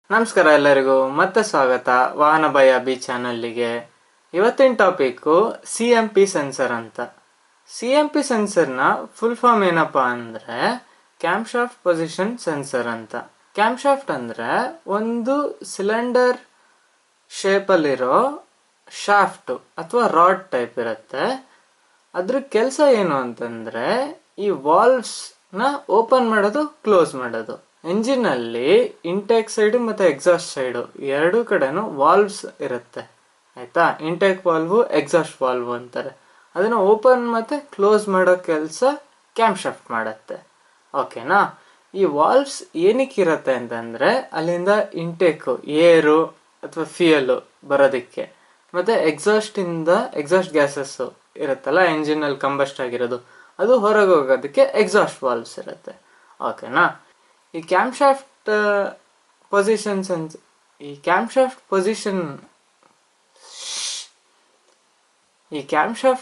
ನಮಸ್ಕಾರ ಎಲ್ಲರಿಗೂ ಮತ್ತೆ ಸ್ವಾಗತ ವಾಹನ ಭಯ ಬಿ ಚಾನಲ್ಗೆ. ಇವತ್ತಿನ ಟಾಪಿಕ್ಕು CMP ಸೆನ್ಸರ್ ಅಂತ. CMP ಸೆನ್ಸರ್ನ ಫುಲ್ ಫಾರ್ಮ್ ಏನಪ್ಪ ಅಂದರೆ ಕ್ಯಾಮ್ಶಾಫ್ಟ್ ಪೊಸಿಷನ್ ಸೆನ್ಸರ್ ಅಂತ. ಕ್ಯಾಮ್ಶಾಫ್ಟ್ ಅಂದರೆ ಒಂದು ಸಿಲಿಂಡರ್ ಶೇಪಲ್ಲಿರೋ ಶಾಫ್ಟು ಅಥವಾ ರಾಡ್ ಟೈಪ್ ಇರುತ್ತೆ. ಅದ್ರ ಕೆಲಸ ಏನು ಅಂತಂದರೆ ಈ ವಾಲ್ವ್ಸ್ನ ಓಪನ್ ಮಾಡೋದು, ಕ್ಲೋಸ್ ಮಾಡೋದು. ಎಂಜಿನಲ್ಲಿ ಇಂಟೇಕ್ ಸೈಡು ಮತ್ತು ಎಕ್ಸಾಸ್ಟ್ ಸೈಡು ಎರಡೂ ಕಡೆನೂ ವಾಲ್ವ್ಸ್ ಇರುತ್ತೆ, ಆಯಿತಾ. ಇಂಟೇಕ್ ವಾಲ್ವು, ಎಕ್ಸಾಸ್ಟ್ ವಾಲ್ವು ಅಂತಾರೆ. ಅದನ್ನು ಓಪನ್ ಮತ್ತು ಕ್ಲೋಸ್ ಮಾಡೋ ಕೆಲಸ ಕ್ಯಾಮ್ಶಾಫ್ಟ್ ಮಾಡುತ್ತೆ, ಓಕೆನಾ. ಈ ವಾಲ್ವ್ಸ್ ಏನಕ್ಕಿರುತ್ತೆ ಅಂತಂದರೆ ಅಲ್ಲಿಂದ ಇಂಟೇಕು ಏರು ಅಥವಾ ಫ್ಯೂಯಲು ಬರೋದಕ್ಕೆ, ಮತ್ತು ಎಕ್ಸಾಸ್ಟ್ ಗ್ಯಾಸಸ್ಸು ಇರುತ್ತಲ್ಲ ಎಂಜಿನಲ್ಲಿ ಕಂಬಸ್ಟ್ ಆಗಿರೋದು, ಅದು ಹೊರಗೆ ಹೋಗೋದಕ್ಕೆ ಎಕ್ಸಾಸ್ಟ್ ವಾಲ್ವ್ಸ್ ಇರುತ್ತೆ, ಓಕೆನಾ. ಈ ಕ್ಯಾಮ್ಶಾಫ್ಟ್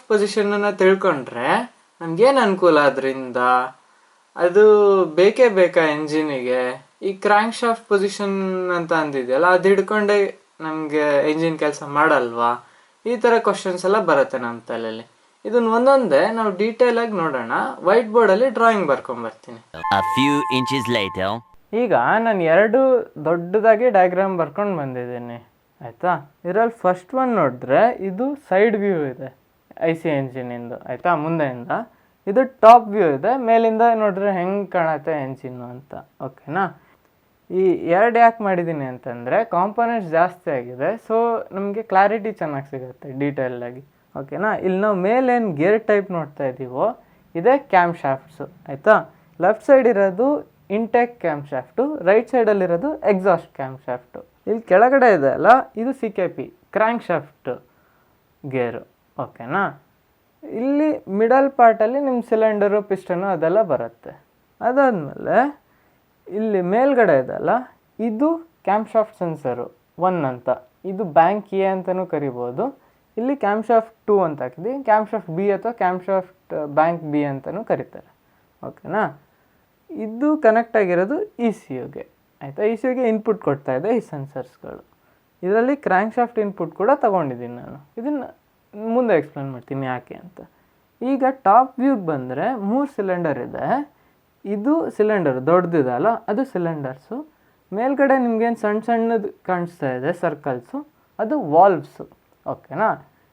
ಪೊಸಿಷನ್ನ ತಿಳ್ಕೊಂಡ್ರೆ ನಮ್ಗೇನು ಅನುಕೂಲ ಅದರಿಂದ? ಅದು ಬೇಕೇ ಬೇಕಾ ಎಂಜಿನಿಗೆ? ಈ ಕ್ರ್ಯಾಂಕ್ ಶಾಫ್ಟ್ ಪೊಸಿಷನ್ ಅಂತ ಅಂದಿದೆಯಲ್ಲ, ಅದು ಹಿಡ್ಕೊಂಡೆ ನಮಗೆ ಎಂಜಿನ್ ಕೆಲಸ ಮಾಡಲ್ವಾ? ಈ ಥರ ಕ್ವಶನ್ಸ್ ಎಲ್ಲ ಬರುತ್ತೆ ನಮ್ಮ ತಲೆಯಲ್ಲಿ. ಇದನ್ನ ಒಂದೊಂದೇ ನಾವು ಡೀಟೇಲ್ ಆಗಿ ನೋಡೋಣ. ವೈಟ್ ಬೋರ್ಡಲ್ಲಿ ಡ್ರಾಯಿಂಗ್ ಬರ್ಕೊಂಡ್ಬರ್ತೀನಿ. ಈಗ ನಾನು ಎರಡು ದೊಡ್ಡದಾಗಿ ಡಯಾಗ್ರಾಮ್ ಬರ್ಕೊಂಡು ಬಂದಿದ್ದೀನಿ, ಆಯಿತಾ. ಇದರಲ್ಲಿ ಫಸ್ಟ್ ಒನ್ ನೋಡಿದ್ರೆ ಇದು ಸೈಡ್ ವ್ಯೂ ಇದೆ IC ಎಂಜಿನಿಂದು, ಆಯಿತಾ, ಮುಂದೆಯಿಂದ. ಇದು ಟಾಪ್ ವ್ಯೂ ಇದೆ, ಮೇಲಿಂದ ನೋಡಿದ್ರೆ ಹೆಂಗೆ ಕಾಣುತ್ತೆ ಎಂಜಿನ್ನು ಅಂತ, ಓಕೆನಾ. ಈ ಎರಡು ಯಾಕೆ ಮಾಡಿದ್ದೀನಿ ಅಂತಂದರೆ ಕಾಂಪೋನೆಂಟ್ಸ್ ಜಾಸ್ತಿ ಆಗಿದೆ, ಸೊ ನಮಗೆ ಕ್ಲಾರಿಟಿ ಚೆನ್ನಾಗಿ ಸಿಗುತ್ತೆ ಡೀಟೇಲಾಗಿ, ಓಕೆನಾ. ಇಲ್ಲಿ ನಾವು ಮೇಲೇನು ಗೇರ್ ಟೈಪ್ ನೋಡ್ತಾ ಇದ್ದೀವೋ ಇದೇ ಕ್ಯಾಮ್ ಶಾಫ್ಟ್ಸು, ಆಯಿತಾ. ಲೆಫ್ಟ್ ಸೈಡ್ ಇರೋದು ಇಂಟೇಕ್ ಕ್ಯಾಮ್ ಶಾಫ್ಟು, ರೈಟ್ ಸೈಡಲ್ಲಿರೋದು ಎಕ್ಸಾಸ್ಟ್ ಕ್ಯಾಮ್ ಶಾಫ್ಟು. ಇಲ್ಲಿ ಕೆಳಗಡೆ ಇದೆ ಅಲ್ಲ, ಇದು CKP ಕ್ರ್ಯಾಂಕ್ ಶಾಫ್ಟ್ ಗೇರು, ಓಕೆನಾ. ಇಲ್ಲಿ ಮಿಡಲ್ ಪಾರ್ಟಲ್ಲಿ ನಿಮ್ಮ ಸಿಲಿಂಡರು, ಪಿಸ್ಟನು ಅದೆಲ್ಲ ಬರುತ್ತೆ. ಅದಾದಮೇಲೆ ಇಲ್ಲಿ ಮೇಲ್ಗಡೆ ಇದೆಲ್ಲ, ಇದು ಕ್ಯಾಮ್ ಶಾಫ್ಟ್ ಸೆನ್ಸರು 1 ಅಂತ. ಇದು ಬ್ಯಾಂಕ್ A ಅಂತಲೂ ಕರಿಬೋದು. ಇಲ್ಲಿ ಕ್ಯಾಮ್ ಶಾಫ್ಟ್ 2 ಅಂತ ಹಾಕಿದ್ವಿ, ಕ್ಯಾಮ್ ಶಾಫ್ಟ್ B ಅಥವಾ ಕ್ಯಾಮ್ ಶಾಫ್ಟ್ ಬ್ಯಾಂಕ್ B ಅಂತಲೂ ಕರೀತಾರೆ, ಓಕೆನಾ. ಇದು ಕನೆಕ್ಟ್ ಆಗಿರೋದು ECUಗೆ, ಆಯಿತಾ. ECUಗೆ ಇನ್ಪುಟ್ ಕೊಡ್ತಾ ಇದೆ ಈ ಸೆನ್ಸರ್ಸ್ಗಳು. ಇದರಲ್ಲಿ ಕ್ರ್ಯಾಂಕ್ ಶಾಫ್ಟ್ ಇನ್ಪುಟ್ ಕೂಡ ತೊಗೊಂಡಿದ್ದೀನಿ ನಾನು. ಇದನ್ನು ಮುಂದೆ ಎಕ್ಸ್ಪ್ಲೇನ್ ಮಾಡ್ತೀನಿ ಯಾಕೆ ಅಂತ. ಈಗ ಟಾಪ್ ವ್ಯೂಗೆ ಬಂದರೆ 3 ಸಿಲಿಂಡರ್ ಇದೆ. ಇದು ಸಿಲಿಂಡರ್ ದೊಡ್ಡದಿದೆ ಅಲ್ಲ, ಅದು ಸಿಲಿಂಡರ್ಸು. ಮೇಲ್ಗಡೆ ನಿಮ್ಗೇನು ಸಣ್ಣದು ಕಾಣಿಸ್ತಾ ಇದೆ ಸರ್ಕಲ್ಸು, ಅದು ವಾಲ್ವ್ಸು, ಓಕೆನಾ.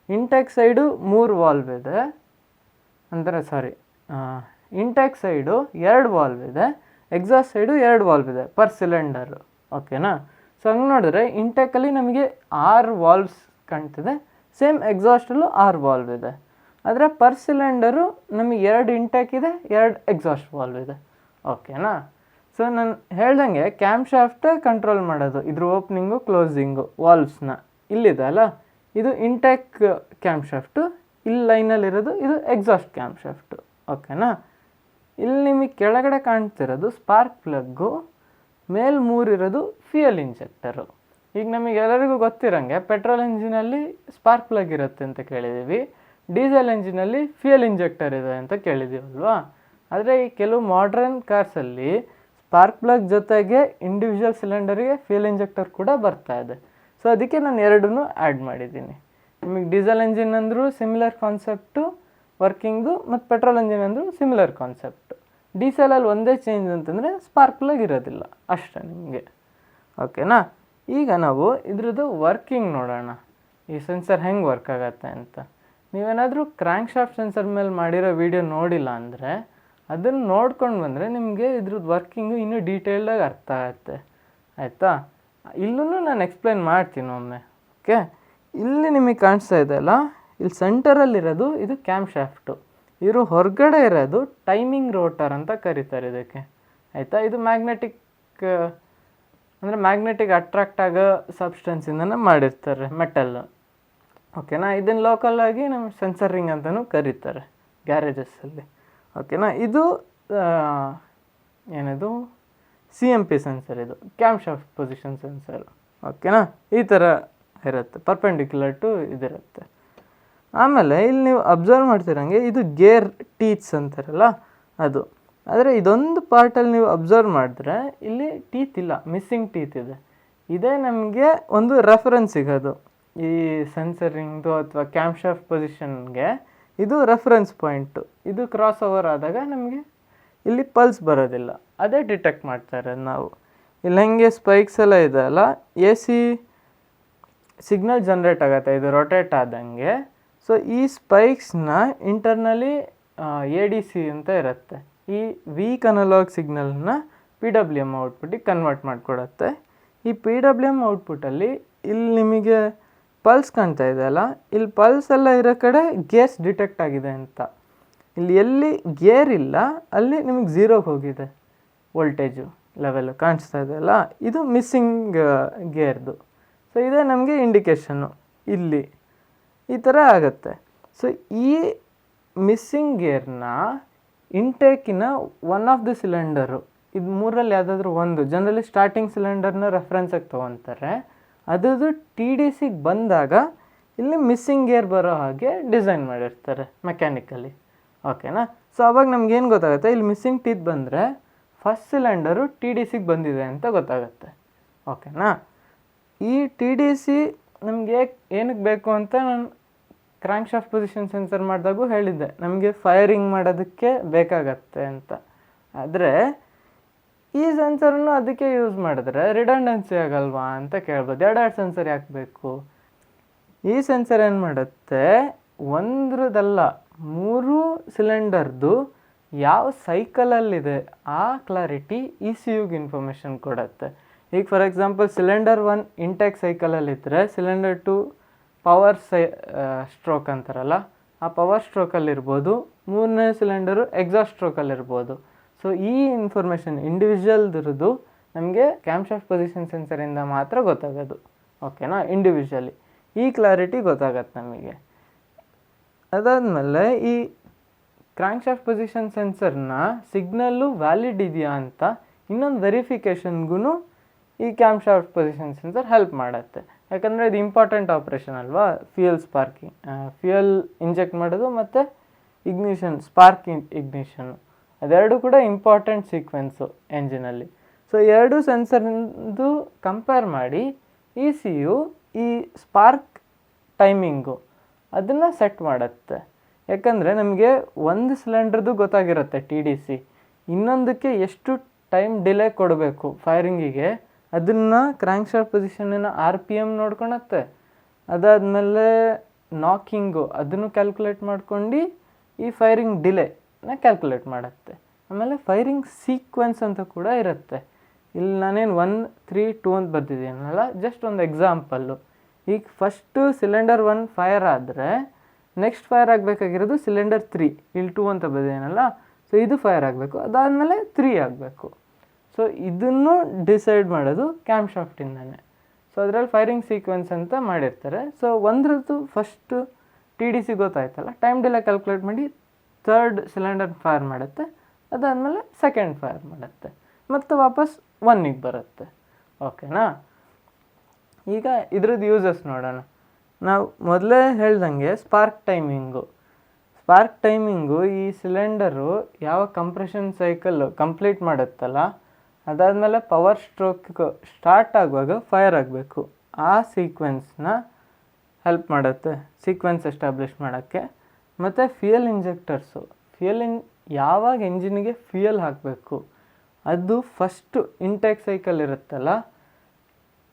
ಇಂಟೆಕ್ ಸೈಡು 3 ವಾಲ್ವ್ ಇದೆ, ಅಂದರೆ ಇಂಟೆಕ್ ಸೈಡು 2 ವಾಲ್ವ್ ಇದೆ, ಎಕ್ಸಾಸ್ಟ್ ಸೈಡು 2 ವಾಲ್ವ್ ಇದೆ ಪರ್ ಸಿಲಿಂಡರು, ಓಕೆನಾ. ಸೊ ಹಂಗೆ ನೋಡಿದ್ರೆ ಇಂಟೆಕಲ್ಲಿ ನಮಗೆ 6 ವಾಲ್ವ್ಸ್ ಕಾಣ್ತಿದೆ, ಸೇಮ್ ಎಕ್ಸಾಸ್ಟಲ್ಲೂ 6 ವಾಲ್ವ್ ಇದೆ. ಆದರೆ ಪರ್ ಸಿಲಿಂಡರು ನಮಗೆ 2 ಇಂಟೆಕ್ ಇದೆ, 2 ಎಕ್ಸಾಸ್ಟ್ ವಾಲ್ವ್ ಇದೆ, ಓಕೆನಾ. ಸೊ ನಾನು ಹೇಳ್ದಂಗೆ ಕ್ಯಾಮ್ ಶಾಫ್ಟೇ ಕಂಟ್ರೋಲ್ ಮಾಡೋದು ಇದ್ರ ಓಪನಿಂಗು ಕ್ಲೋಸಿಂಗು ವಾಲ್ವ್ಸ್ನ. ಇಲ್ಲಿದೆ ಅಲ್ಲ, ಇದು ಇಂಟೆಕ್ ಕ್ಯಾಮ್ ಶಾಫ್ಟು, ಇಲ್ಲಿ ಲೈನಲ್ಲಿರೋದು ಇದು ಎಕ್ಸಾಸ್ಟ್ ಕ್ಯಾಮ್ ಶಾಫ್ಟು, ಓಕೆನಾ. ಇಲ್ಲಿ ನಿಮಗೆ ಕೆಳಗಡೆ ಕಾಣ್ತಿರೋದು ಸ್ಪಾರ್ಕ್ ಪ್ಲಗ್ಗು, ಮೇಲ್ 3 ಇರೋದು ಫ್ಯೂಯಲ್ ಇಂಜೆಕ್ಟರು. ಈಗ ನಮಗೆಲ್ಲರಿಗೂ ಗೊತ್ತಿರೋಂಗೆ ಪೆಟ್ರೋಲ್ ಇಂಜಿನಲ್ಲಿ ಸ್ಪಾರ್ಕ್ ಪ್ಲಗ್ ಇರುತ್ತೆ ಅಂತ ಕೇಳಿದ್ದೀವಿ, ಡೀಸೆಲ್ ಇಂಜಿನಲ್ಲಿ ಫ್ಯೂಯಲ್ ಇಂಜೆಕ್ಟರ್ ಇದೆ ಅಂತ ಕೇಳಿದ್ದೀವಲ್ವಾ. ಆದರೆ ಈ ಕೆಲವು ಮಾಡ್ರನ್ ಕಾರ್ಸಲ್ಲಿ ಸ್ಪಾರ್ಕ್ ಪ್ಲಗ್ ಜೊತೆಗೆ ಇಂಡಿವಿಜುವಲ್ ಸಿಲಿಂಡರಿಗೆ ಫ್ಯೂಯಲ್ ಇಂಜೆಕ್ಟರ್ ಕೂಡ ಬರ್ತಾ ಇದೆ. ಸೊ ಅದಕ್ಕೆ ನಾನು ಎರಡನ್ನೂ ಆ್ಯಡ್ ಮಾಡಿದ್ದೀನಿ. ನಿಮಗೆ ಡೀಸೆಲ್ ಇಂಜಿನ್ ಅಂದರೂ ಸಿಮಿಲರ್ ಕಾನ್ಸೆಪ್ಟು ವರ್ಕಿಂಗ್ದು, ಮತ್ತು ಪೆಟ್ರೋಲ್ ಇಂಜಿನ್ ಅಂದರೂ ಸಿಮಿಲರ್ ಕಾನ್ಸೆಪ್ಟು. ಡೀಸೆಲಲ್ಲಿ ಒಂದೇ ಚೇಂಜ್ ಅಂತಂದರೆ ಸ್ಪಾರ್ಕ್ ಪ್ಲಗ್ ಇರೋದಿಲ್ಲ ಅಷ್ಟೇ ನಿಮಗೆ, ಓಕೆನಾ. ಈಗ ನಾವು ಇದ್ರದ್ದು ವರ್ಕಿಂಗ್ ನೋಡೋಣ, ಈ ಸೆನ್ಸರ್ ಹೆಂಗೆ ವರ್ಕ್ ಆಗುತ್ತೆ ಅಂತ. ನೀವೇನಾದರೂ ಕ್ರ್ಯಾಂಕ್ ಶಾಫ್ಟ್ ಸೆನ್ಸರ್ ಮೇಲೆ ಮಾಡಿರೋ ವಿಡಿಯೋ ನೋಡಿಲ್ಲ ಅಂದರೆ ಅದನ್ನು ನೋಡ್ಕೊಂಡು ಬಂದರೆ ನಿಮಗೆ ಇದ್ರದ್ದು ವರ್ಕಿಂಗು ಇನ್ನೂ ಡೀಟೇಲ್ಡಾಗಿ ಅರ್ಥ ಆಗುತ್ತೆ, ಆಯಿತಾ. ಇಲ್ಲೂ ನಾನು ಎಕ್ಸ್ಪ್ಲೈನ್ ಮಾಡ್ತೀನಿ ಒಮ್ಮೆ, ಓಕೆ. ಇಲ್ಲಿ ನಿಮಗೆ ಕಾಣಿಸ್ತಾ ಇದೆ ಅಲ್ಲ, ಇಲ್ಲಿ ಸೆಂಟರಲ್ಲಿರೋದು ಇದು ಕ್ಯಾಮ್ ಶಾಫ್ಟು. ಇವರು ಹೊರಗಡೆ ಇರೋದು ಟೈಮಿಂಗ್ ರೋಟರ್ ಅಂತ ಕರೀತಾರೆ ಇದಕ್ಕೆ, ಆಯಿತಾ. ಇದು ಮ್ಯಾಗ್ನೆಟಿಕ್ ಅಟ್ರಾಕ್ಟ್ ಆಗೋ ಸಬ್ಸ್ಟೆನ್ಸಿಂದನೇ ಮಾಡಿರ್ತಾರೆ, ಮೆಟಲ್ಲು, ಓಕೆನಾ. ಇದನ್ನು ಲೋಕಲಾಗಿ ನಮ್ಮ ಸೆನ್ಸರ್ ರಿಂಗ್ ಅಂತಲೂ ಕರೀತಾರೆ ಗ್ಯಾರೇಜಸ್ಸಲ್ಲಿ, ಓಕೆನಾ. ಇದು ಏನದು CMP ಸೆನ್ಸರ್, ಇದು ಕ್ಯಾಮ್ ಶಾಫ್ಟ್ ಪೊಸಿಷನ್ ಸೆನ್ಸರು, ಓಕೆನಾ. ಈ ಥರ ಇರುತ್ತೆ, ಪರ್ಪೆಂಡಿಕ್ಯುಲರ್ ಟು ಇದಿರುತ್ತೆ. ಆಮೇಲೆ ಇಲ್ಲಿ ನೀವು ಅಬ್ಸರ್ವ್ ಮಾಡ್ತಿರಂಗೆ ಇದು ಗೇರ್ ಟೀತ್ಸ್ ಅಂತಾರಲ್ಲ ಅದು. ಆದರೆ ಇದೊಂದು ಪಾರ್ಟಲ್ಲಿ ನೀವು ಅಬ್ಸರ್ವ್ ಮಾಡಿದ್ರೆ ಇಲ್ಲಿ ಟೀತ್ ಇಲ್ಲ, ಮಿಸ್ಸಿಂಗ್ ಟೀತ್ ಇದೆ. ಇದೇ ನಮಗೆ ಒಂದು ರೆಫರೆನ್ಸ್ ಸಿಗೋದು ಈ ಸೆನ್ಸರಿಂಗ್ದು ಅಥವಾ ಕ್ಯಾಮ್ ಶಾಫ್ಟ್ ಪೊಸಿಷನ್ಗೆ. ಇದು ರೆಫರೆನ್ಸ್ ಪಾಯಿಂಟು. ಇದು ಕ್ರಾಸ್ ಓವರ್ ಆದಾಗ ನಮಗೆ ಇಲ್ಲಿ ಪಲ್ಸ್ ಬರೋದಿಲ್ಲ, ಅದೇ ಡಿಟೆಕ್ಟ್ ಮಾಡ್ತಾರೆ ನಾವು. ಇಲ್ಲಿ ಹೆಂಗೆ ಸ್ಪೈಕ್ಸ್ ಎಲ್ಲ ಇದೆ ಅಲ್ಲ, ಎ ಸಿ ಸಿಗ್ನಲ್ ಜನ್ರೇಟ್ ಆಗುತ್ತೆ ಇದು ರೊಟೇಟ್ ಆದಂಗೆ. ಸೊ ಈ ಸ್ಪೈಕ್ಸ್ನ ಇಂಟರ್ನಲಿ ಎ ಡಿ ಸಿ ಅಂತ ಇರುತ್ತೆ. ಈ ವೀಕ್ ಅನಲಾಗ್ ಸಿಗ್ನಲ್ನ ಪಿ ಡಬ್ಲ್ಯೂ ಎಮ್ ಔಟ್ಪುಟ್ಟಿಗೆ ಕನ್ವರ್ಟ್ ಮಾಡಿಕೊಡುತ್ತೆ. ಈ ಪಿ ಡಬ್ಲ್ಯೂ ಎಮ್ ಔಟ್ಪುಟ್ಟಲ್ಲಿ ಇಲ್ಲಿ ನಿಮಗೆ ಪಲ್ಸ್ ಕಾಣ್ತಾ ಇದೆ ಅಲ್ಲ, ಇಲ್ಲಿ ಪಲ್ಸ್ ಎಲ್ಲ ಇರೋ ಕಡೆ ಗೇರ್ಸ್ ಡಿಟೆಕ್ಟ್ ಆಗಿದೆ ಅಂತ. ಇಲ್ಲಿ ಎಲ್ಲಿ ಗೇರ್ ಇಲ್ಲ ಅಲ್ಲಿ ನಿಮಗೆ ಝೀರೋಗೆ ಹೋಗಿದೆ ವೋಲ್ಟೇಜು ಲೆವೆಲ್ ಕಾಣಿಸ್ತಾ ಇದೆ ಅಲ್ಲ, ಇದು ಮಿಸ್ಸಿಂಗ್ ಗೇರ್ದು. ಸೊ ಇದೇ ನಮಗೆ ಇಂಡಿಕೇಷನ್ನು ಇಲ್ಲಿ ಈ ಥರ ಆಗುತ್ತೆ. ಸೊ ಈ ಮಿಸ್ಸಿಂಗ್ ಗೇರ್ನ ಇಂಟೇಕಿನ ಒನ್ ಆಫ್ ದಿ ಸಿಲಿಂಡರು, ಇದು ಮೂರಲ್ಲಿ ಯಾವುದಾದ್ರೂ ಒಂದು, ಜನರಲಿ ಸ್ಟಾರ್ಟಿಂಗ್ ಸಿಲಿಂಡರ್ನ ರೆಫರೆನ್ಸಾಗಿ ತೊಗೊತಾರೆ. ಅದರದ್ದು ಟಿ ಡಿ ಸಿಗೆ ಬಂದಾಗ ಇಲ್ಲಿ ಮಿಸ್ಸಿಂಗ್ ಗೇರ್ ಬರೋ ಹಾಗೆ ಡಿಸೈನ್ ಮಾಡಿರ್ತಾರೆ ಮೆಕ್ಯಾನಿಕಲಿ, ಓಕೆನಾ. ಸೊ ಅವಾಗ ನಮ್ಗೇನು ಗೊತ್ತಾಗುತ್ತೆ, ಇಲ್ಲಿ ಮಿಸ್ಸಿಂಗ್ ಟೀತ್ ಬಂದರೆ ಫಸ್ಟ್ ಸಿಲಿಂಡರು ಟಿ ಡಿ ಸಿಗೆ ಬಂದಿದೆ ಅಂತ ಗೊತ್ತಾಗುತ್ತೆ, ಓಕೆನಾ. ಈ ಟಿ ಡಿ ಸಿ ನಮಗೆ ಏನಕ್ಕೆ ಬೇಕು ಅಂತ ನಾನು ಕ್ರ್ಯಾಂಕ್ ಶಾಫ್ಟ್ ಪೊಸಿಷನ್ ಸೆನ್ಸರ್ ಮಾಡಿದಾಗೂ ಹೇಳಿದ್ದೆ, ನಮಗೆ ಫೈರಿಂಗ್ ಮಾಡೋದಕ್ಕೆ ಬೇಕಾಗತ್ತೆ ಅಂತ. ಆದರೆ ಈ ಸೆನ್ಸರನ್ನು ಅದಕ್ಕೆ ಯೂಸ್ ಮಾಡಿದ್ರೆ ರಿಡಂಡೆನ್ಸಿ ಆಗಲ್ವಾ ಅಂತ ಕೇಳ್ಬೋದು. ಎರಡೆರಡು ಸೆನ್ಸರ್ ಯಾಕೆ ಬೇಕು? ಈ ಸೆನ್ಸರ್ ಏನು ಮಾಡುತ್ತೆ, ಒಂದ್ರದಲ್ಲ 3 ಸಿಲಿಂಡರ್ದು ಯಾವ ಸೈಕಲಲ್ಲಿದೆ ಆ ಕ್ಲಾರಿಟಿ ಇ ಸಿ ಯುಗೆ ಇನ್ಫಾರ್ಮೇಷನ್ ಕೊಡುತ್ತೆ. ಈಗ ಫಾರ್ ಎಕ್ಸಾಂಪಲ್ ಸಿಲಿಂಡರ್ 1 ಇಂಟೆಕ್ ಸೈಕಲಲ್ಲಿದ್ದರೆ ಸಿಲಿಂಡರ್ 2 ಪವರ್ ಸ್ಟ್ರೋಕ್ ಅಂತಾರಲ್ಲ, ಆ ಪವರ್ ಸ್ಟ್ರೋಕಲ್ಲಿರ್ಬೋದು, 3ನೇ ಸಿಲಿಂಡರು ಎಕ್ಸಾಸ್ಟ್ ಸ್ಟ್ರೋಕಲ್ಲಿರ್ಬೋದು. ಸೊ ಈ ಇನ್ಫಾರ್ಮೇಷನ್ ಇಂಡಿವಿಜುವಲ್ದಿರೋದು ನಮಗೆ ಕ್ಯಾಮ್ ಶಾಫ್ಟ್ ಪೊಸಿಷನ್ ಸೆನ್ಸರಿಂದ ಮಾತ್ರ ಗೊತ್ತಾಗೋದು, ಓಕೆನಾ, ಇಂಡಿವಿಜುವಲಿ. ಈ ಕ್ಲಾರಿಟಿ ಗೊತ್ತಾಗತ್ತೆ ನಮಗೆ. ಅದಾದಮೇಲೆ ಈ ಕ್ರ್ಯಾಂಕ್ ಶಾಫ್ಟ್ ಪೊಸಿಷನ್ ಸೆನ್ಸರ್ನ ಸಿಗ್ನಲ್ಲು ವ್ಯಾಲಿಡ್ ಇದೆಯಾ ಅಂತ ಇನ್ನೊಂದು ವೆರಿಫಿಕೇಷನ್ಗೂ ಈ cam shaft position sensor help ಮಾಡುತ್ತೆ. ಯಾಕಂದರೆ ಇದು ಇಂಪಾರ್ಟೆಂಟ್ ಆಪ್ರೇಷನ್ ಅಲ್ವಾ, ಫ್ಯೂಯಲ್ ಇಂಜೆಕ್ಟ್ ಮಾಡೋದು ಮತ್ತು ಸ್ಪಾರ್ಕ್ ಇಗ್ನಿಷನ್ನು, ಅದೆರಡು ಕೂಡ ಇಂಪಾರ್ಟೆಂಟ್ ಸೀಕ್ವೆನ್ಸು ಎಂಜಿನಲ್ಲಿ. ಸೊ ಎರಡು ಸೆನ್ಸರ್ದು ಕಂಪೇರ್ ಮಾಡಿ ಇ ಸಿ ಯು ಈ ಸ್ಪಾರ್ಕ್ ಟೈಮಿಂಗು ಅದನ್ನು ಸೆಟ್ ಮಾಡುತ್ತೆ. ಯಾಕಂದರೆ ನಮಗೆ ಒಂದು ಸಿಲಿಂಡ್ರದ್ದು ಗೊತ್ತಾಗಿರುತ್ತೆ ಟಿ ಡಿ ಸಿ, ಇನ್ನೊಂದಕ್ಕೆ ಎಷ್ಟು ಟೈಮ್ ಡಿಲೇ ಕೊಡಬೇಕು ಫೈರಿಂಗಿಗೆ ಅದನ್ನು ಕ್ರ್ಯಾಂಕ್ ಶಾಫ್ಟ್ ಪೊಸಿಷನ್ನ ಆರ್ ಪಿ ಎಮ್ ನೋಡ್ಕೊಳತ್ತೆ. ಅದಾದಮೇಲೆ ನಾಕಿಂಗು ಅದನ್ನು ಕ್ಯಾಲ್ಕುಲೇಟ್ ಮಾಡ್ಕೊಂಡು ಈ ಫೈರಿಂಗ್ ಡಿಲೇನ ಕ್ಯಾಲ್ಕುಲೇಟ್ ಮಾಡುತ್ತೆ. ಆಮೇಲೆ ಫೈರಿಂಗ್ ಸೀಕ್ವೆನ್ಸ್ ಅಂತ ಕೂಡ ಇರುತ್ತೆ. ಇಲ್ಲಿ ನಾನೇನು 1, 3, 2 ಅಂತ ಬರ್ತಿದ್ದೀನಲ್ಲ, ಜಸ್ಟ್ ಒಂದು ಎಕ್ಸಾಂಪಲ್ಲು. ಈಗ ಫಸ್ಟು ಸಿಲಿಂಡರ್ 1 ಫೈರ್ ಆದರೆ ನೆಕ್ಸ್ಟ್ ಫೈರ್ ಆಗಬೇಕಾಗಿರೋದು ಸಿಲಿಂಡರ್ 3, ಇಲ್ಲಿ 2 ಅಂತ ಬಂದಿದ್ದೀನಲ್ಲ, ಸೊ ಇದು ಫೈರ್ ಆಗಬೇಕು, ಅದಾದಮೇಲೆ 3 ಆಗಬೇಕು. ಸೊ ಇದನ್ನು ಡಿಸೈಡ್ ಮಾಡೋದು ಕ್ಯಾಮ್ ಶಾಫ್ಟಿಂದನೇ. ಸೊ ಅದರಲ್ಲಿ ಫೈರಿಂಗ್ ಸೀಕ್ವೆನ್ಸ್ ಅಂತ ಮಾಡಿರ್ತಾರೆ. ಸೊ ಒಂದ್ರದ್ದು ಫಸ್ಟು ಟಿ ಡಿ ಸಿ ಗೊತ್ತಾಯ್ತಲ್ಲ, ಟೈಮ್ ಡಿಲೇ ಕ್ಯಾಲ್ಕುಲೇಟ್ ಮಾಡಿ 3rd ಸಿಲಿಂಡರ್ ಫೈರ್ ಮಾಡುತ್ತೆ, ಅದಾದಮೇಲೆ 2nd ಫೈರ್ ಮಾಡುತ್ತೆ, ಮತ್ತು ವಾಪಸ್ 1ಗೆ ಬರುತ್ತೆ, ಓಕೆನಾ. ಈಗ ಇದ್ರದ್ದು ಯೂಸಸ್ ನೋಡೋಣ. ನಾವು ಮೊದಲೇ ಹೇಳ್ದಂಗೆ ಸ್ಪಾರ್ಕ್ ಟೈಮಿಂಗು ಈ ಸಿಲಿಂಡರು ಯಾವ ಕಂಪ್ರೆಷನ್ ಸೈಕಲ್ ಕಂಪ್ಲೀಟ್ ಮಾಡುತ್ತಲ್ಲ, ಅದಾದಮೇಲೆ ಪವರ್ ಸ್ಟ್ರೋಕ್ ಸ್ಟಾರ್ಟ್ ಆಗುವಾಗ ಫೈರ್ ಆಗಬೇಕು, ಆ ಸೀಕ್ವೆನ್ಸ್ನ ಹೆಲ್ಪ್ ಮಾಡುತ್ತೆ ಸೀಕ್ವೆನ್ಸ್ ಎಸ್ಟಾಬ್ಲಿಷ್ ಮಾಡೋಕ್ಕೆ. ಮತ್ತು ಫ್ಯೂಯಲ್ ಯಾವಾಗ ಎಂಜಿನಿಗೆ ಫ್ಯೂಯಲ್ ಹಾಕಬೇಕು ಅದು ಫಸ್ಟು ಇಂಟೇಕ್ ಸೈಕಲ್ ಇರುತ್ತಲ್ಲ,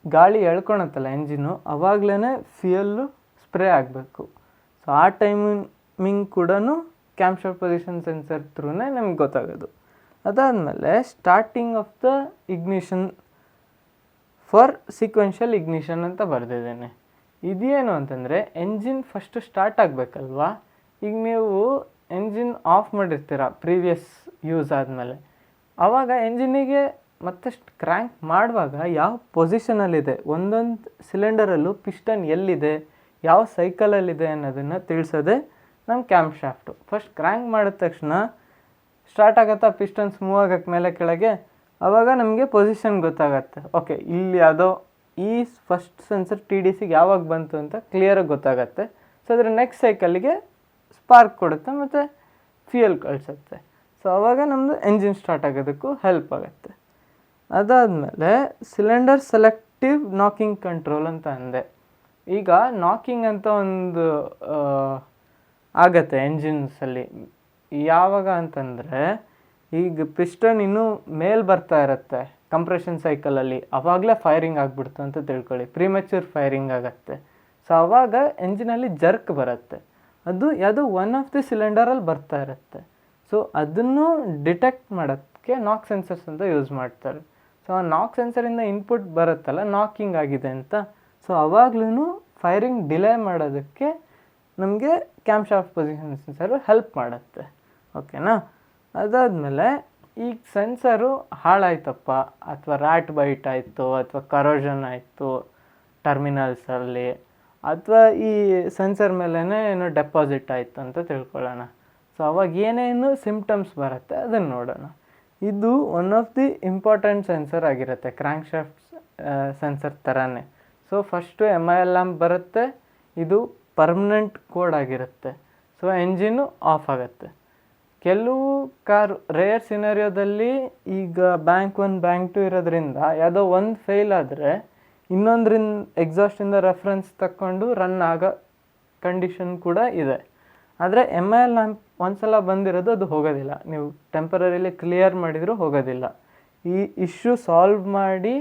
ಗಾಳಿ ಎಳ್ಕೊಳತ್ತಲ್ಲ ಎಂಜಿನು, ಆವಾಗಲೇ ಫ್ಯೂಯಲ್ಲು ಸ್ಪ್ರೇ ಆಗಬೇಕು. ಸೊ ಆ ಟೈಮಿಂಗ್ ಕೂಡ ಕ್ಯಾಮ್ ಶಾಫ್ಟ್ ಪೊಸಿಷನ್ ಸೆನ್ಸರ್ ಥ್ರೂನೇ ನಮ್ಗೆ ಗೊತ್ತಾಗೋದು. ಅದಾದಮೇಲೆ starting of the ignition for sequential ignition ಅಂತ ಬರೆದಿದ್ದೇನೆ. ಇದೇನು ಅಂತಂದರೆ ಎಂಜಿನ್ ಫಸ್ಟು ಸ್ಟಾರ್ಟ್ ಆಗಬೇಕಲ್ವಾ. ಈಗ ನೀವು ಎಂಜಿನ್ ಆಫ್ ಮಾಡಿರ್ತೀರ ಪ್ರೀವಿಯಸ್ ಯೂಸ್ ಆದಮೇಲೆ, ಆವಾಗ ಎಂಜಿನಿಗೆ ಮತ್ತಷ್ಟು ಕ್ರ್ಯಾಂಕ್ ಮಾಡುವಾಗ ಯಾವ ಪೊಸಿಷನಲ್ಲಿದೆ, ಒಂದೊಂದು ಸಿಲಿಂಡರಲ್ಲೂ ಪಿಸ್ಟನ್ ಎಲ್ಲಿದೆ, ಯಾವ ಸೈಕಲಲ್ಲಿದೆ ಅನ್ನೋದನ್ನು ತಿಳಿಸೋದೆ ನಮ್ಮ ಕ್ಯಾಮ್ ಶಾಫ್ಟು. ಫಸ್ಟ್ ಕ್ರ್ಯಾಂಕ್ ಮಾಡಿದ ತಕ್ಷಣ ಸ್ಟಾರ್ಟ್ ಆಗುತ್ತಾ ಪಿಸ್ಟನ್ಸ್ ಮೂವ್ ಆಗೋಕ್ಕೆ ಮೇಲೆ ಕೆಳಗೆ, ಆವಾಗ ನಮಗೆ ಪೊಸಿಷನ್ ಗೊತ್ತಾಗತ್ತೆ. ಓಕೆ, ಇಲ್ಲಿ ಯಾವುದೋ ಈ ಫಸ್ಟ್ ಸೆನ್ಸರ್ ಟಿ ಡಿ ಸಿಗೆ ಯಾವಾಗ ಬಂತು ಅಂತ ಕ್ಲಿಯರಾಗಿ ಗೊತ್ತಾಗತ್ತೆ. ಸೊ ಅದರ ನೆಕ್ಸ್ಟ್ ಸೈಕಲ್ಲಿಗೆ ಸ್ಪಾರ್ಕ್ ಕೊಡುತ್ತೆ ಮತ್ತು ಫ್ಯೂಯಲ್ ಕಳಿಸುತ್ತೆ. ಸೊ ಆವಾಗ ನಮ್ಮದು ಎಂಜಿನ್ ಸ್ಟಾರ್ಟ್ ಆಗೋದಕ್ಕೂ ಹೆಲ್ಪ್ ಆಗುತ್ತೆ. ಅದಾದಮೇಲೆ cylinder select active knocking control ಅಂತ ಅಂದೆ. ಈಗ ನಾಕಿಂಗ್ ಅಂತ ಒಂದು ಆಗತ್ತೆ ಎಂಜಿನ್ಸಲ್ಲಿ. ಯಾವಾಗ ಅಂತಂದರೆ, ಈಗ ಪಿಸ್ಟನ್ ಇನ್ನೂ ಮೇಲ್ ಬರ್ತಾ ಇರುತ್ತೆ ಕಂಪ್ರೆಷನ್ ಸೈಕಲಲ್ಲಿ, ಆವಾಗಲೇ ಫೈರಿಂಗ್ ಆಗಿಬಿಡ್ತು ಅಂತ ತಿಳ್ಕೊಳ್ಳಿ, ಪ್ರಿಮೆಚ್ಯೂರ್ ಫೈರಿಂಗ್ ಆಗುತ್ತೆ. ಸೊ ಆವಾಗ ಎಂಜಿನಲ್ಲಿ ಜರ್ಕ್ ಬರುತ್ತೆ, ಅದು ಯಾವುದೋ ಒನ್ ಆಫ್ ದಿ ಸಿಲಿಂಡರಲ್ಲಿ ಬರ್ತಾ ಇರುತ್ತೆ. ಸೊ ಅದನ್ನು ಡಿಟೆಕ್ಟ್ ಮಾಡೋಕ್ಕೆ ನಾಕ್ ಸೆನ್ಸರ್ಸ್ ಅಂತ ಯೂಸ್ ಮಾಡ್ತಾರೆ. ಸೊ ಆ ನಾಕ್ ಸೆನ್ಸರಿಂದ ಇನ್ಪುಟ್ ಬರುತ್ತಲ್ಲ ನಾಕಿಂಗ್ ಆಗಿದೆ ಅಂತ, ಸೊ ಅವಾಗ್ಲೂ ಫೈರಿಂಗ್ ಡಿಲೇ ಮಾಡೋದಕ್ಕೆ ನಮಗೆ cam shaft position sensor help ಮಾಡುತ್ತೆ. ಓಕೆನಾ? ಅದಾದಮೇಲೆ ಈಗ ಸೆನ್ಸರು ಹಾಳಾಯ್ತಪ್ಪ, ಅಥವಾ ರ್ಯಾಟ್ ಬೈಟ್ ಆಯಿತು, ಅಥವಾ ಕರೋಷನ್ ಆಯಿತು ಟರ್ಮಿನಲ್ಸಲ್ಲಿ, ಅಥವಾ ಈ ಸೆನ್ಸರ್ ಮೇಲೇ ಏನೋ ಡೆಪಾಸಿಟ್ ಆಯಿತು ಅಂತ ತಿಳ್ಕೊಳ್ಳೋಣ. ಸೊ ಅವಾಗ ಏನೇನು ಸಿಮ್ಟಮ್ಸ್ ಬರುತ್ತೆ ಅದನ್ನು ನೋಡೋಣ. ಇದು one of the important sensor ಆಗಿರುತ್ತೆ, ಕ್ರ್ಯಾಂಕ್ ಶಾಫ್ಟ್ ಸೆನ್ಸರ್ ಥರನೇ. ಸೊ ಫಸ್ಟು MIL ಲ್ಯಾಂಪ್ ಬರುತ್ತೆ, ಇದು ಪರ್ಮನೆಂಟ್ ಕೋಡ್ ಆಗಿರುತ್ತೆ. ಸೊ ಎಂಜಿನ್ನು ಆಫ್ ಆಗುತ್ತೆ. ಕೆಲವು ರೇರ್ ಸಿನಾರಿಯೋದಲ್ಲಿ ಈಗ ಬ್ಯಾಂಕ್ 1 ಬ್ಯಾಂಕ್ 2 ಇರೋದ್ರಿಂದ ಯಾವುದೋ ಒಂದು ಫೇಲ್ ಆದರೆ ಇನ್ನೊಂದರಿಂದ ಎಕ್ಸಾಸ್ಟಿಂದ ರೆಫರೆನ್ಸ್ ತಕ್ಕೊಂಡು ರನ್ ಆಗೋ ಕಂಡೀಷನ್ ಕೂಡ ಇದೆ. ಆದರೆ MIL ಲ್ಯಾಂಪ್ ಒಂದ್ಸಲ ಬಂದಿರೋದು ಅದು ಹೋಗೋದಿಲ್ಲ, ನೀವು ಟೆಂಪರರಿಲಿ ಕ್ಲಿಯರ್ ಮಾಡಿದರೂ ಹೋಗೋದಿಲ್ಲ. ಈ ಇಶ್ಯೂ ಸಾಲ್ವ್ ಮಾಡಿ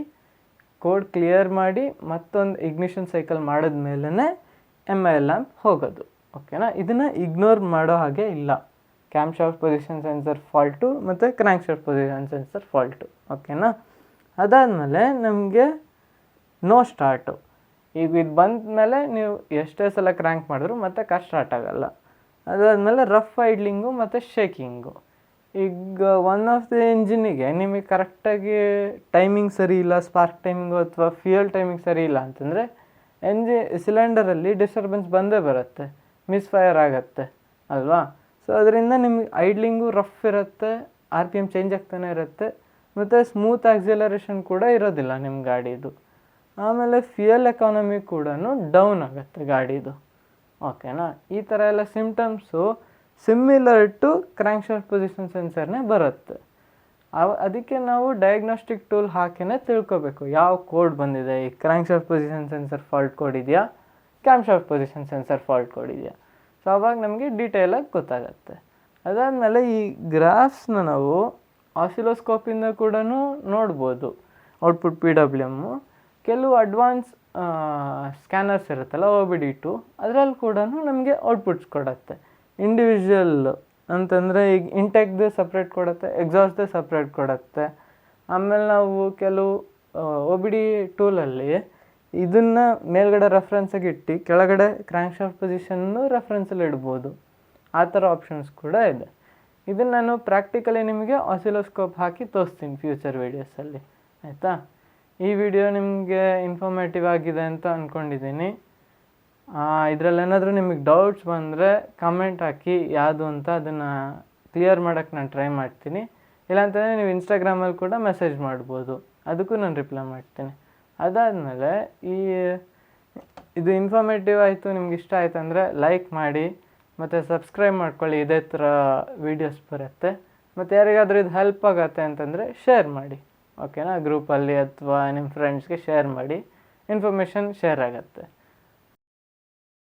ಕೋಡ್ ಕ್ಲಿಯರ್ ಮಾಡಿ ಮತ್ತೊಂದು ಇಗ್ನಿಷನ್ ಸೈಕಲ್ ಮಾಡಿದ್ಮೇಲೆ MIL ಲ್ಯಾಂಪ್ ಹೋಗೋದು. ಓಕೆನಾ? ಇದನ್ನು ಇಗ್ನೋರ್ ಮಾಡೋ ಹಾಗೆ ಇಲ್ಲ. Cam shaft position sensor fault ಮತ್ತು crank shaft position sensor fault. ಓಕೆನಾ? ಅದಾದಮೇಲೆ ನಮಗೆ ನೋ ಸ್ಟಾರ್ಟು. ಈಗ ಇದು ಬಂದ ಮೇಲೆ ನೀವು ಎಷ್ಟೇ ಸಲ ಕ್ರ್ಯಾಂಕ್ ಮಾಡಿದ್ರು ಮತ್ತೆ ಕಾರ್ ಸ್ಟಾರ್ಟ್ ಆಗೋಲ್ಲ. ಅದಾದಮೇಲೆ ರಫ್ ಐಡ್ಲಿಂಗು ಮತ್ತು ಶೇಕಿಂಗು. ಈಗ ಒನ್ ಆಫ್ ದಿ ಇಂಜಿನಿಗೆ ನಿಮಗೆ ಕರೆಕ್ಟಾಗಿ ಟೈಮಿಂಗ್ ಸರಿ ಇಲ್ಲ, ಸ್ಪಾರ್ಕ್ ಟೈಮಿಂಗು ಅಥವಾ ಫ್ಯೂಯಲ್ ಟೈಮಿಂಗ್ ಸರಿ ಇಲ್ಲ ಅಂತಂದರೆ ಸಿಲಿಂಡರಲ್ಲಿ ಡಿಸ್ಟರ್ಬೆನ್ಸ್ ಬಂದೇ ಬರುತ್ತೆ, ಮಿಸ್ಫೈರ್ ಆಗುತ್ತೆ ಅಲ್ವಾ? ಸೊ ಅದರಿಂದ ನಿಮಗೆ ಐಡ್ಲಿಂಗು ರಫ್ ಇರುತ್ತೆ, RPM ಚೇಂಜ್ ಆಗ್ತಾನೆ ಇರುತ್ತೆ, ಮತ್ತು ಸ್ಮೂತ್ ಆಕ್ಸಿಲರೇಷನ್ ಕೂಡ ಇರೋದಿಲ್ಲ ನಿಮ್ಮ ಗಾಡಿದು. ಆಮೇಲೆ ಫ್ಯೂಯಲ್ ಎಕಾನಮಿ ಕೂಡ ಡೌನ್ ಆಗುತ್ತೆ ಗಾಡಿದು. ಓಕೆನಾ? ಈ ಥರ ಎಲ್ಲ symptoms similar to crank shaft position ಸೆನ್ಸರ್ನೇ ಬರುತ್ತೆ. ಅದಕ್ಕೆ ನಾವು ಡಯಾಗ್ನೋಸ್ಟಿಕ್ ಟೂಲ್ ಹಾಕಿನೇ ತಿಳ್ಕೊಬೇಕು ಯಾವ ಕೋಡ್ ಬಂದಿದೆ. ಈ crank shaft position sensor fault code ಇದೆಯಾ, cam shaft position sensor fault code ಇದೆಯಾ. ಸೊ ಅವಾಗ ನಮಗೆ ಡೀಟೇಲಾಗಿ ಗೊತ್ತಾಗತ್ತೆ. ಅದಾದಮೇಲೆ ಈ ಗ್ರಾಫ್ಸ್ನ ನಾವು ಆಸಿಲೋಸ್ಕೋಪಿಂದ ಕೂಡ ನೋಡ್ಬೋದು. ಔಟ್ಪುಟ್ PWM, ಕೆಲವು ಅಡ್ವಾನ್ಸ್ ಸ್ಕ್ಯಾನರ್ಸ್ ಇರುತ್ತಲ್ಲ OBD2, ಅದರಲ್ಲಿ ಕೂಡ ನಮಗೆ ಔಟ್ಪುಟ್ಸ್ ಕೊಡುತ್ತೆ. ಇಂಡಿವಿಜುವಲ್ ಅಂತಂದರೆ ಈಗ ಇಂಟೆಕ್ದು ಸಪ್ರೇಟ್ ಕೊಡುತ್ತೆ, ಎಕ್ಸಾಸ್ಟ್ದು ಸಪ್ರೇಟ್ ಕೊಡುತ್ತೆ. ಆಮೇಲೆ ನಾವು ಕೆಲವು OBD ಟೂಲಲ್ಲಿ ಇದನ್ನು ಮೇಲ್ಗಡೆ ರೆಫರೆನ್ಸಾಗಿ ಇಟ್ಟು ಕೆಳಗಡೆ ಕ್ರ್ಯಾಂಕ್ ಶಾಫ್ಟ್ ಪೊಸಿಷನ್ನು ರೆಫರೆನ್ಸಲ್ಲಿ ಇಡ್ಬೋದು. ಆ ಥರ ಆಪ್ಷನ್ಸ್ ಕೂಡ ಇದೆ. ಇದನ್ನು ನಾನು ಪ್ರಾಕ್ಟಿಕಲಿ ನಿಮಗೆ ಆಸಿಲೋಸ್ಕೋಪ್ ಹಾಕಿ ತೋರಿಸ್ತೀನಿ ಫ್ಯೂಚರ್ ವೀಡಿಯೋಸಲ್ಲಿ. ಆಯಿತಾ? ಈ ವಿಡಿಯೋ ನಿಮಗೆ ಇನ್ಫಾರ್ಮೇಟಿವ್ ಆಗಿದೆ ಅಂತ ಅಂದ್ಕೊಂಡಿದ್ದೀನಿ. ಇದರಲ್ಲೇನಾದರೂ ನಿಮಗೆ ಡೌಟ್ಸ್ ಬಂದರೆ ಕಮೆಂಟ್ ಹಾಕಿ ಯಾವುದು ಅಂತ, ಅದನ್ನು ಕ್ಲಿಯರ್ ಮಾಡೋಕ್ಕೆ ನಾನು ಟ್ರೈ ಮಾಡ್ತೀನಿ. ಇಲ್ಲಾಂತಂದರೆ ನೀವು ಇನ್ಸ್ಟಾಗ್ರಾಮಲ್ಲಿ ಕೂಡ ಮೆಸೇಜ್ ಮಾಡ್ಬೋದು, ಅದಕ್ಕೂ ನಾನು ರಿಪ್ಲೈ ಮಾಡ್ತೀನಿ. ಅದಾದಮೇಲೆ ಇದು ಇನ್ಫಾರ್ಮೇಟಿವ್ ಆಯಿತು, ನಿಮ್ಗೆ ಇಷ್ಟ ಆಯಿತು ಅಂದರೆ ಲೈಕ್ ಮಾಡಿ ಮತ್ತು ಸಬ್ಸ್ಕ್ರೈಬ್ ಮಾಡ್ಕೊಳ್ಳಿ, ಇದೇ ಥರ ವೀಡಿಯೋಸ್ ಬರುತ್ತೆ. ಮತ್ತು ಯಾರಿಗಾದರೂ ಇದು ಹೆಲ್ಪ್ ಆಗುತ್ತೆ ಅಂತಂದರೆ ಶೇರ್ ಮಾಡಿ. ಓಕೆನಾ? ಗ್ರೂಪಲ್ಲಿ ಅಥವಾ ನಿಮ್ಮ ಫ್ರೆಂಡ್ಸ್ಗೆ ಶೇರ್ ಮಾಡಿ, ಇನ್ಫಾರ್ಮೇಷನ್ ಶೇರ್ ಆಗುತ್ತೆ.